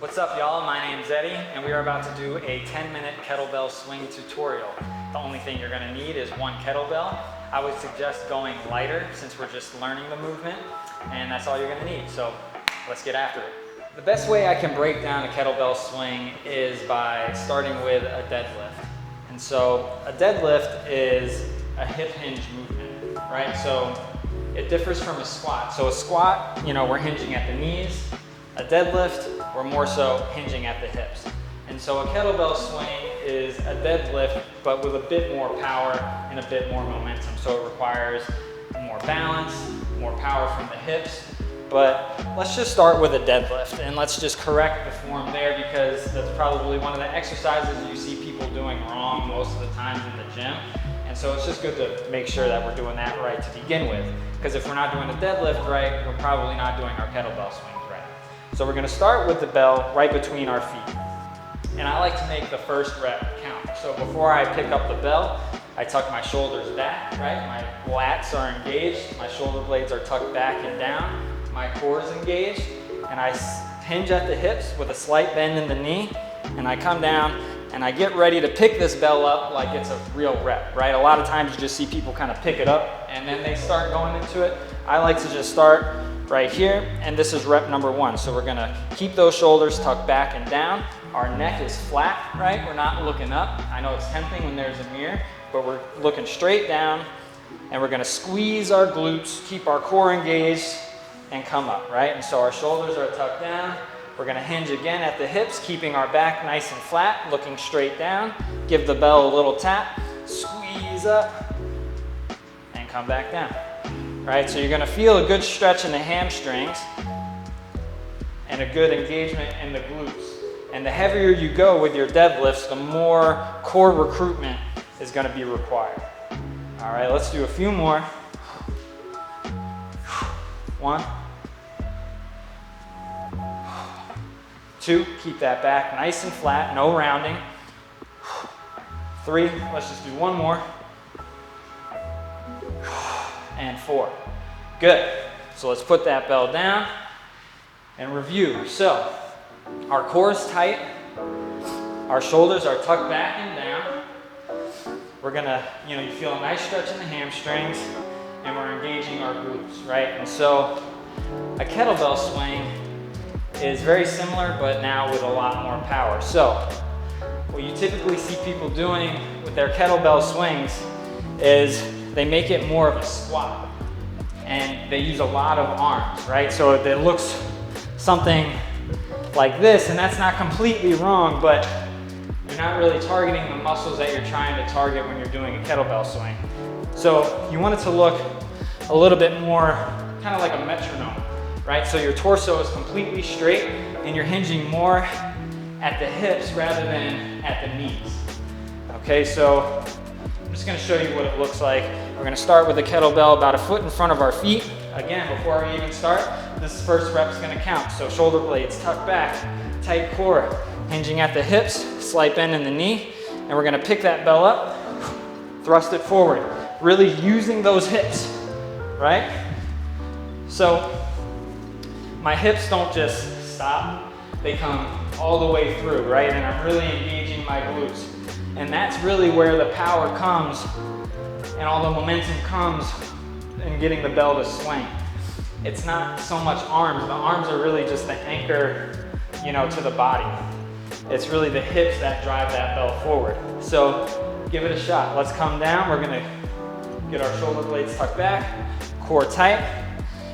What's up, y'all? My name's Eddie, and we are about to do a 10-minute kettlebell swing tutorial. The only thing you're gonna need is one kettlebell. I would suggest going lighter since we're just learning the movement, and that's all you're gonna need. So let's get after it. The best way I can break down a kettlebell swing is by starting with a deadlift. And so a deadlift is a hip hinge movement, right? So it differs from a squat. So a squat, we're hinging at the knees. A deadlift, we're more so hinging at the hips. And so a kettlebell swing is a deadlift, but with a bit more power and a bit more momentum. So it requires more balance, more power from the hips. But let's just start with a deadlift, and let's just correct the form there, because that's probably one of the exercises you see people doing wrong most of the times in the gym. And so it's just good to make sure that we're doing that right to begin with. Because if we're not doing the deadlift right, we're probably not doing our kettlebell swings right. So we're gonna start with the bell right between our feet. And I like to make the first rep count. So before I pick up the bell, I tuck my shoulders back, right? My lats are engaged, my shoulder blades are tucked back and down, my core is engaged, and I hinge at the hips with a slight bend in the knee, and I come down and I get ready to pick this bell up like it's a real rep, right? A lot of times you just see people kind of pick it up and then they start going into it. I like to just start right here, and this is rep number one. So we're gonna keep those shoulders tucked back and down. Our neck is flat, right? We're not looking up. I know it's tempting when there's a mirror, but we're looking straight down, and we're gonna squeeze our glutes, keep our core engaged, and come up, right? And so our shoulders are tucked down. We're gonna hinge again at the hips, keeping our back nice and flat, looking straight down. Give the bell a little tap, squeeze up, and come back down. Right, so you're gonna feel a good stretch in the hamstrings and a good engagement in the glutes. And the heavier you go with your deadlifts, the more core recruitment is gonna be required. All right, let's do a few more. 1, 2, keep that back nice and flat, no rounding. 3, let's just do one more. And 4. Good. So let's put that bell down and review. So our core is tight, our shoulders are tucked back and down. We're gonna, you feel a nice stretch in the hamstrings, and we're engaging our glutes, right? And so a kettlebell swing is very similar, but now with a lot more power. So what you typically see people doing with their kettlebell swings is they make it more of a squat, and they use a lot of arms, right? So it looks something like this, and that's not completely wrong, but you're not really targeting the muscles that you're trying to target when you're doing a kettlebell swing. So you want it to look a little bit more kind of like a metronome, right? So your torso is completely straight, and you're hinging more at the hips rather than at the knees. Okay, so I'm just gonna show you what it looks like. We're gonna start with the kettlebell about a foot in front of our feet. Again, before we even start, this first rep is gonna count. So shoulder blades tucked back, tight core, hinging at the hips, slight bend in the knee, and we're gonna pick that bell up, thrust it forward, really using those hips, right? So my hips don't just stop, they come all the way through, right? And I'm really engaging my glutes. And that's really where the power comes and all the momentum comes in getting the bell to swing. It's not so much arms. The arms are really just the anchor, to the body. It's really the hips that drive that bell forward. So give it a shot. Let's come down. We're gonna get our shoulder blades tucked back, core tight.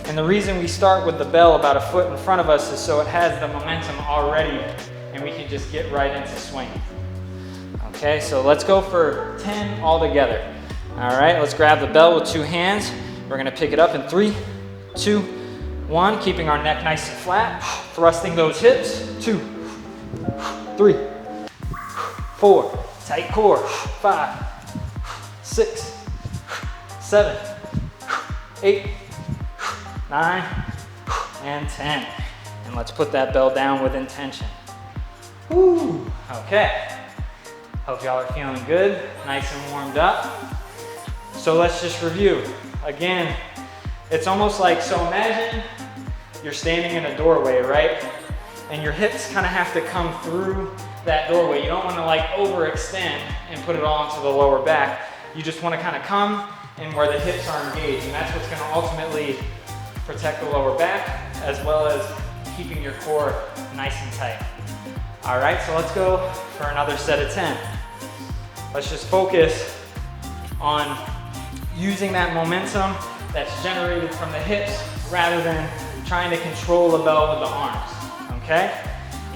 And the reason we start with the bell about a foot in front of us is so it has the momentum already, and we can just get right into swinging. Okay, so let's go for 10 all together. All right, let's grab the bell with 2 hands. We're gonna pick it up in 3, 2, 1, keeping our neck nice and flat, thrusting those hips. 2, 3, 4, tight core. 5, 6, 7, 8, 9, and 10. And let's put that bell down with intention. Woo, okay. Hope y'all are feeling good, nice and warmed up. So let's just review. Again, it's almost like, so imagine you're standing in a doorway, right? and your hips kind of have to come through that doorway. You don't want to like overextend and put it all into the lower back. You just want to kind of come and where the hips are engaged, and that's what's going to ultimately protect the lower back as well as keeping your core nice and tight. All right, so let's go for another set of 10. Let's just focus on using that momentum that's generated from the hips rather than trying to control the bell with the arms, okay?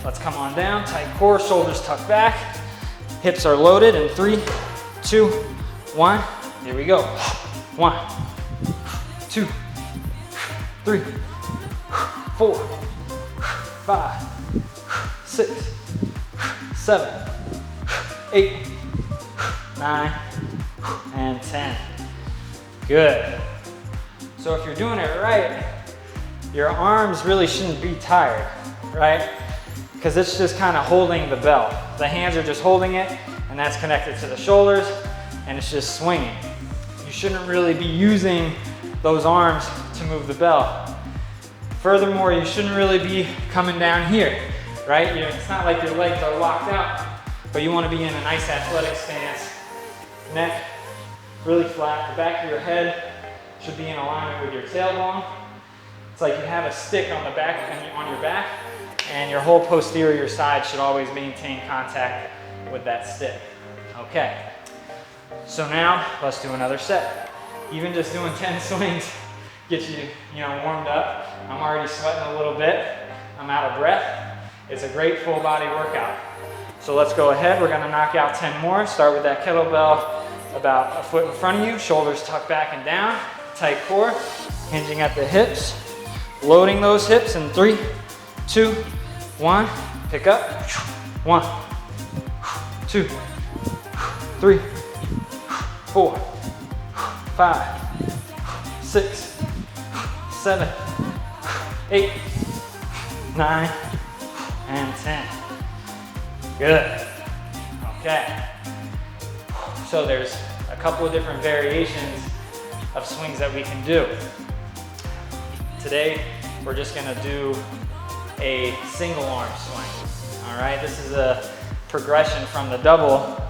Let's come on down, tight core, shoulders tucked back, hips are loaded in 3, 2, 1, here we go. 1, 2, 3, 4, 5, 6, 7, 8, 9, and 10. Good. So if you're doing it right, your arms really shouldn't be tired, right? Because it's just kind of holding the bell. The hands are just holding it, and that's connected to the shoulders, and it's just swinging. You shouldn't really be using those arms to move the bell. Furthermore, you shouldn't really be coming down here, right? It's not like your legs are locked out, but you want to be in a nice athletic stance. Neck really flat. The back of your head should be in alignment with your tailbone. It's like you have a stick on the back, on your back, and your whole posterior side should always maintain contact with that stick. Okay. So now let's do another set. Even just doing 10 swings gets you, warmed up. I'm already sweating a little bit. I'm out of breath. It's a great full body workout. So let's go ahead. We're going to knock out 10 more. Start with that kettlebell about a foot in front of you. Shoulders tucked back and down. Tight core. Hinging at the hips. Loading those hips in 3, 2, 1. Pick up. 1, 2, 3, 4, 5, 6, 7, 8, 9, and 10. Good. Okay. So there's a couple of different variations of swings that we can do. Today, we're just gonna do a single arm swing. All right, this is a progression from the double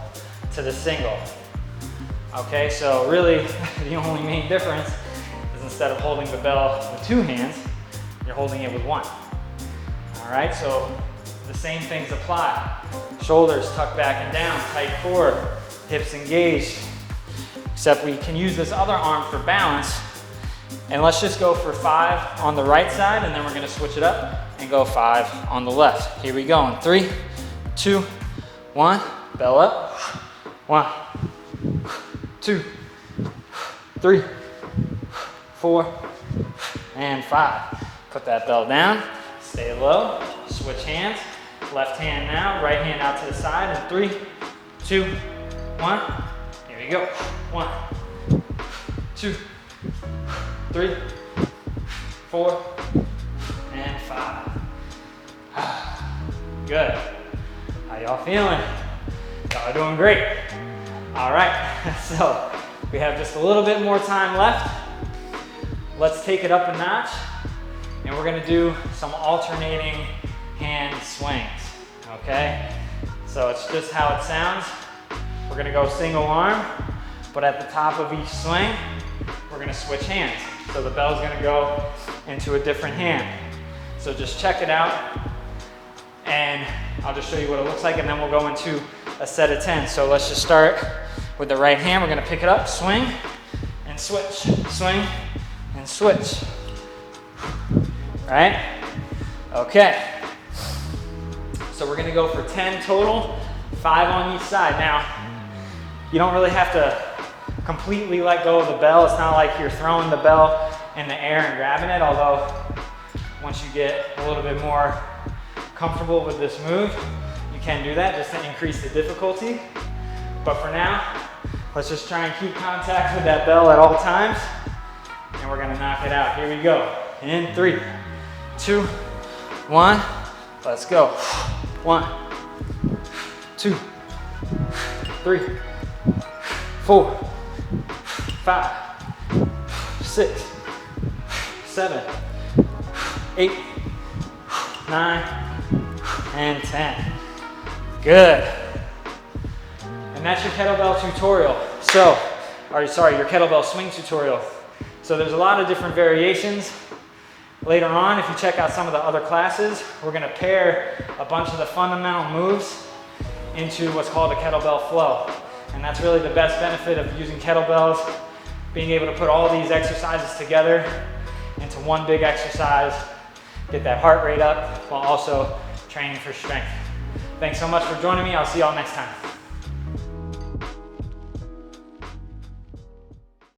to the single. Okay, so really the only main difference is instead of holding the bell with 2 hands, you're holding it with 1. All right, so the same things apply. Shoulders tucked back and down, tight core, hips engaged, except we can use this other arm for balance. And let's just go for 5 on the right side, and then we're gonna switch it up and go 5 on the left. Here we go in 3, 2, 1, bell up. 1, 2, 3, 4, and 5. Put that bell down, stay low, switch hands. Left hand now, right hand out to the side in 3, 2, 1. Here we go. 1, 2, 3, 4, and 5. Good. How y'all feeling? Y'all are doing great. All right, so we have just a little bit more time left. Let's take it up a notch, and we're gonna do some alternating hand swings, okay? So it's just how it sounds. We're gonna go single arm, but at the top of each swing, we're gonna switch hands. So the bell's gonna go into a different hand. So just check it out, and I'll just show you what it looks like, and then we'll go into a set of 10. So let's just start with the right hand. We're gonna pick it up, swing, and switch, swing, and switch. Right? Okay. So we're gonna go for 10 total, 5 on each side. Now, you don't really have to completely let go of the bell. It's not like you're throwing the bell in the air and grabbing it, although once you get a little bit more comfortable with this move, you can do that just to increase the difficulty. But for now, let's just try and keep contact with that bell at all times, and we're gonna knock it out. Here we go. In 3, 2, 1, let's go. 1, 2, 3, 4, 5, 6, 7, 8, 9, and 10. Good. And that's your kettlebell tutorial. So, or sorry, your kettlebell swing tutorial. So there's a lot of different variations. Later on, if you check out some of the other classes, we're gonna pair a bunch of the fundamental moves into what's called a kettlebell flow. And that's really the best benefit of using kettlebells, being able to put all these exercises together into one big exercise, get that heart rate up while also training for strength. Thanks so much for joining me. I'll see y'all next time.